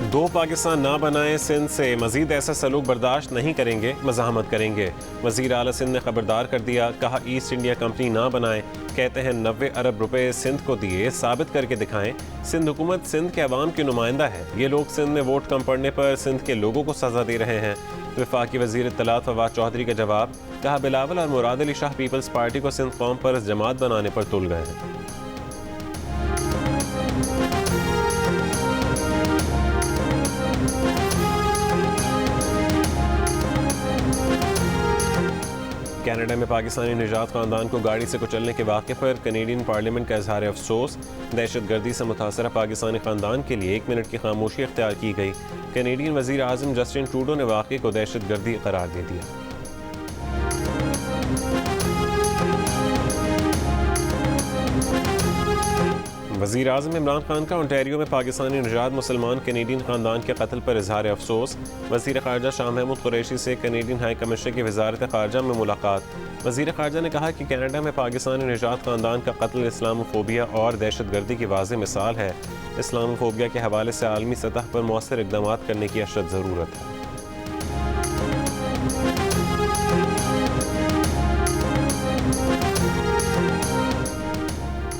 दो पाकिस्तान ना बनाए, सिंध से मजीद ऐसा सलूक बर्दाश्त नहीं करेंगे, मज़ाहमत करेंगे। वज़ीर आला सिंध ने खबरदार कर दिया, कहा ईस्ट इंडिया कंपनी ना बनाए। कहते हैं 90 अरब रुपए सिंध को दिए, साबित करके दिखाएं। सिंध हुकूमत सिंध के अवाम की नुमाइंदा है। ये लोग सिंध में वोट कम पड़ने पर सिंध के लोगों को सजा दे रहे हैं। वफाकी वज़ीर इत्तलात फवाद चौधरी का जवाब, कहा बिलावल और मुराद अली शाह पीपल्स पार्टी को सिंध कौम पर जमात बनाने पर तुल गए हैं। कनाडा में पाकिस्तानी निजात ख़ानदान को गाड़ी से कुचलने के वाक़े पर कनेडियन पार्लियामेंट का इजहार अफसोस। दहशतगर्दी से मुतासरा पाकिस्तानी ख़ानदान के लिए 1 मिनट की खामोशी इख्तियार की गई। कनेडियन वज़ीर आज़म जस्टिन ट्रूडो ने वाक़े को दहशतगर्दी करार दे दिया। वज़ीर आज़म इमरान खान का ओंटारियो में पाकिस्तानी निजात मुसलमान कनेडियन ख़ानदान के कत्ल पर इजहार अफसोस। वज़ीर ख़ारजा शाह महमूद कुरैशी से कनेडियन हाई कमिश्नर की वज़ारत ख़ारजा में मुलाकात। वज़ीर ख़ारजा ने कहा कि कनाडा में पाकिस्तानी निजात ख़ानदान का कत्ल इस्लामोफोबिया और दहशतगर्दी की वाज़ेह मिसाल है। इस्लामोफोबिया के हवाले से आलमी सतह पर मौसर इक़दाम करने की अशद ज़रूरत है।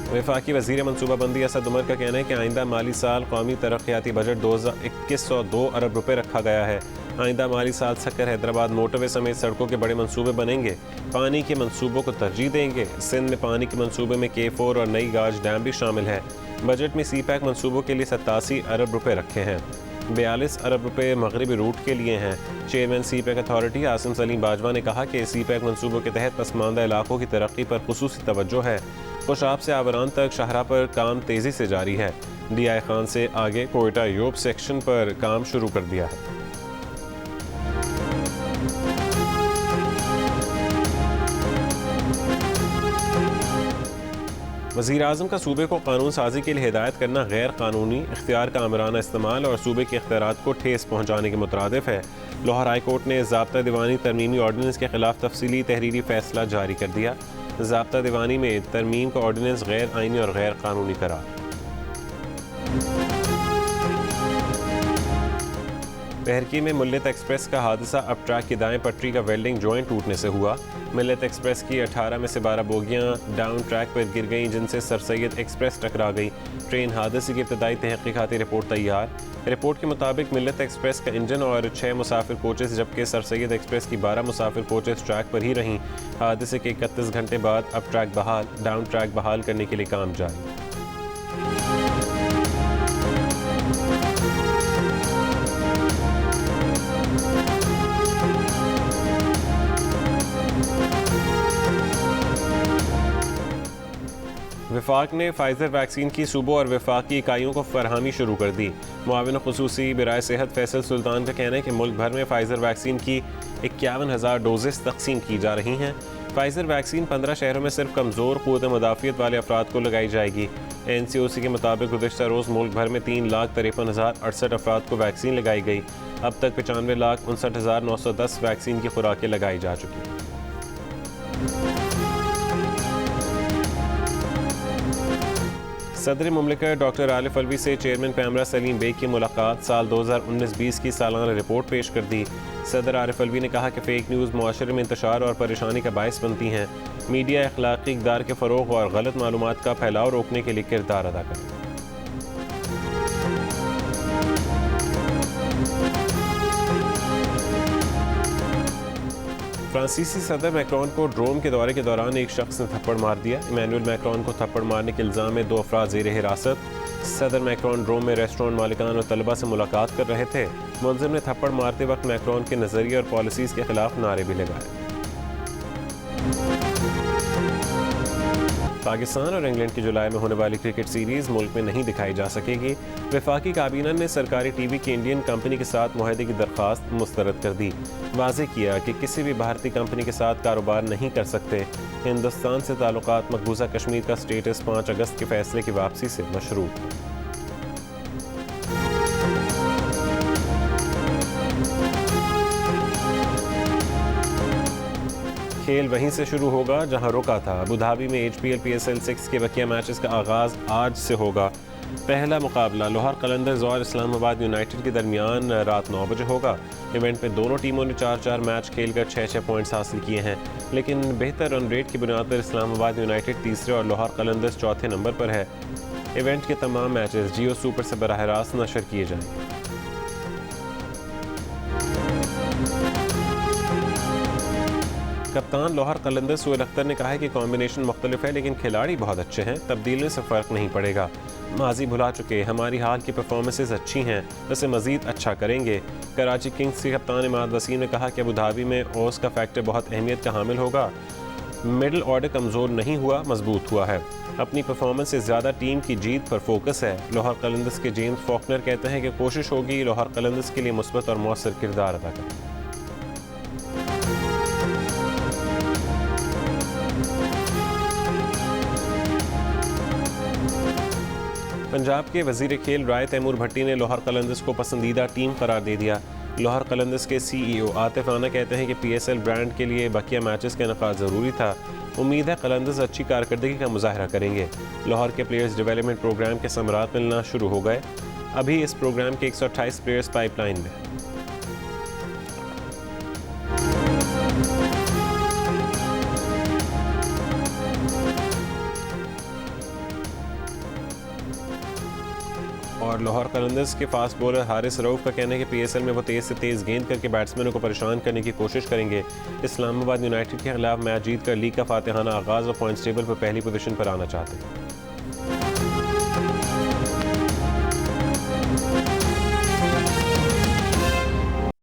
वफाकी वज़ीर मनसूबाबंदी असद उमर का कहना है कि आइंदा माली साल कौमी तरक्याती बजट 2021-102 अरब रुपये रखा गया है। आइंदा माली साल सक्कर हैदराबाद मोटरवे समेत सड़कों के बड़े मंसूबे बनेंगे। पानी के मंसूबों को तरजीह देंगे। सिंध में पानी के मंसूबे में K4 और नई गाज डैम भी शामिल है। बजट में CPEC मंसूबों के लिए 87 अरब रुपये रखे हैं। 42 अरब रुपये मगरबी रूट के लिए हैं। Chairman CPEC authority Asim Salim Bajwa ने कहा कि CPEC मंसूबों के तहत पसमानदा इलाकों की तरक्की पर खुसूसी तवज्जो है। खुशाब से आवरान तक शाहरा पर काम तेज़ी से जारी है। DI खान से आगे कोयटा यूब सेक्शन पर काम शुरू कर दिया है। वज़ीर आज़म का सूबे को कानून साजी के लिए हिदायत करना गैर कानूनी इख्तियार का आमराना इस्तेमाल और सूबे के इख्तियारात को ठेस पहुँचाने के मुतरादिफ है। लाहौर हाई कोर्ट ने ज़ाब्ता दीवानी तरमीमी ऑर्डिनेंस के खिलाफ तफसीली तहरीरी फैसला जारी कर दिया। ज़ाब्ता दीवानी में तरमीम का ऑर्डिनेंस गैर आइनी और गैर कानूनी करार। बहरकी में मिल्लत एक्सप्रेस का हादसा, अब ट्रैक की दाएं पटरी का वेल्डिंग जॉइंट टूटने से हुआ। मिल्लत एक्सप्रेस की 18 में से 12 बोगियां डाउन ट्रैक पर गिर गईं, जिनसे सर सैयद एक्सप्रेस टकरा गई। ट्रेन हादसे की इब्तदाई तहकीकाती रिपोर्ट तैयार। रिपोर्ट के मुताबिक मिल्लत एक्सप्रेस का इंजन और 6 मुसाफिर कोचेस जबकि सर सैयद एक्सप्रेस की 12 मुसाफिर कोचेस ट्रैक पर ही रहीं। हादसे के 31 घंटे बाद अब ट्रैक बहाल, डाउन ट्रैक बहाल करने के लिए काम जारी। वफाक ने फाइजर वैक्सीन की सूबों और वफाकी इकाइयों को फरहमी शुरू कर दी। मुआविन खुसूसी बिराए सेहत फैसल सुल्तान का कहना है कि मुल्क भर में फाइजर वैक्सीन की 51,000 डोजेस तकसीम की जा रही हैं। फाइजर वैक्सीन 15 शहरों में सिर्फ कमज़ोर क़ुव्वत मुदाफ़ियत वाले अफराद को लगाई जाएगी। NCOC के मुताबिक गुज़िश्ता रोज़ मुल्क भर में 3,53,068 अफराद को वैक्सीन लगाई गई। अब तक 95,59,910 वैक्सीन की खुराकें लगाई जा चुकी हैं। सदर मुमलिकत डॉक्टर आरिफ अलवी से चेयरमैन पैमरा सलीम बेग की मुलाकात, साल 2019-20 की सालाना रिपोर्ट पेश कर दी। सदर आरिफ अलवी ने कहा कि फ़ेक न्यूज़ मुआशरे में इंतशार और परेशानी का बायस बनती हैं। मीडिया अखलाकी इक़दार के फ़रोग़ और गलत मालूमात का फैलाव रोकने के लिए किरदार अदा करे। फ्रांसीसी सदर मैक्रोन को ड्रोम के दौरे के दौरान एक शख्स ने थप्पड़ मार दिया। इमैनुअल मैक्रोन को थप्पड़ मारने के इल्ज़ाम में 2 अफराद ज़ेर हिरासत। सदर मैक्रोन ड्रोम में रेस्टोरेंट मालिकान और तलबा से मुलाकात कर रहे थे। मुलज़िम ने थप्पड़ मारते वक्त मैक्रोन के नज़रिए और पॉलिसीज़ के खिलाफ नारे भी लगाए। पाकिस्तान और इंग्लैंड की जुलाई में होने वाली क्रिकेट सीरीज़ मुल्क में नहीं दिखाई जा सकेगी। वफाकी काबीना ने सरकारी TV की इंडियन कंपनी के साथ मुआहदे की दरख्वास्त मुस्तरद कर दी। वाज़ेह किया कि किसी भी भारतीय कंपनी के साथ कारोबार नहीं कर सकते। हिंदुस्तान से ताल्लुकात मकबूजा कश्मीर का स्टेटस 5 अगस्त के फैसले की वापसी से मशरूत है। खेल वहीं से शुरू होगा जहां रुका था। अबू धाबी में HPL PSL 6 के बकिया मैचेस का आगाज़ आज से होगा। पहला मुकाबला लाहौर कलंदर्स और इस्लामाबाद यूनाइटेड के दरमियान रात 9 बजे होगा। इवेंट में दोनों टीमों ने 4-4 मैच खेलकर 6-6 पॉइंट्स हासिल किए हैं, लेकिन बेहतर रन रेट की बुनियाद पर इस्लामाबाद यूनाइटेड तीसरे और लाहौर कलंदर्स चौथे नंबर पर है। इवेंट के तमाम मैचेस जियो सुपर से बराह रास्त नशर किए जाएंगे। कप्तान लाहौर कलंदर्स सोहेल अख्तर ने कहा है कि कॉम्बिनेशन मुख्तलिफ है, लेकिन खिलाड़ी बहुत अच्छे हैं, तब्दीली से फ़र्क नहीं पड़ेगा। माजी भुला चुके, हमारी हाल की परफॉर्मेंसेज अच्छी हैं, वैसे मज़ीद अच्छा करेंगे। कराची किंग्स के कप्तान इमाद वसीम ने कहा कि अबू धाबी में ओस का फैक्टर बहुत अहमियत का हामिल होगा। मिडल ऑर्डर कमज़ोर नहीं हुआ, मजबूत हुआ है। अपनी परफॉर्मेंस से ज़्यादा टीम की जीत पर फोकस है। लाहौर कलंदर्स के जेम्स फॉकनर कहते हैं कि कोशिश होगी लाहौर कलंदर्स के लिए मुस्बत और मौसर किरदार अदा करें। पंजाब के वजीर खेल राय तैमूर भट्टी ने लाहौर कलंदर्स को पसंदीदा टीम करार दे दिया। लाहौर कलंदर्स के CEO आतिफ राना कहते हैं कि PSL ब्रांड के लिए बकिया मैचेस का इनेकाद ज़रूरी था। उम्मीद है कलंदर्स अच्छी कारकर्दगी का मुजाहरा करेंगे। लाहौर के प्लेयर्स डेवलपमेंट प्रोग्राम के समरात मिलना शुरू हो गए। अभी इस प्रोग्राम के 128 प्लेयर्स पाइपलाइन में। और लाहौर कलंदर्स के फास्ट बॉलर हारिस रऊफ का कहना है कि PSL में वो तेज़ से तेज़ गेंद करके बैट्समैनों को परेशान करने की कोशिश करेंगे। इस्लामाबाद यूनाइटेड के खिलाफ मैच जीत कर लीग का फातिहाना आगाज़ और पॉइंट्स टेबल पर पहली पोजीशन पर आना चाहते हैं।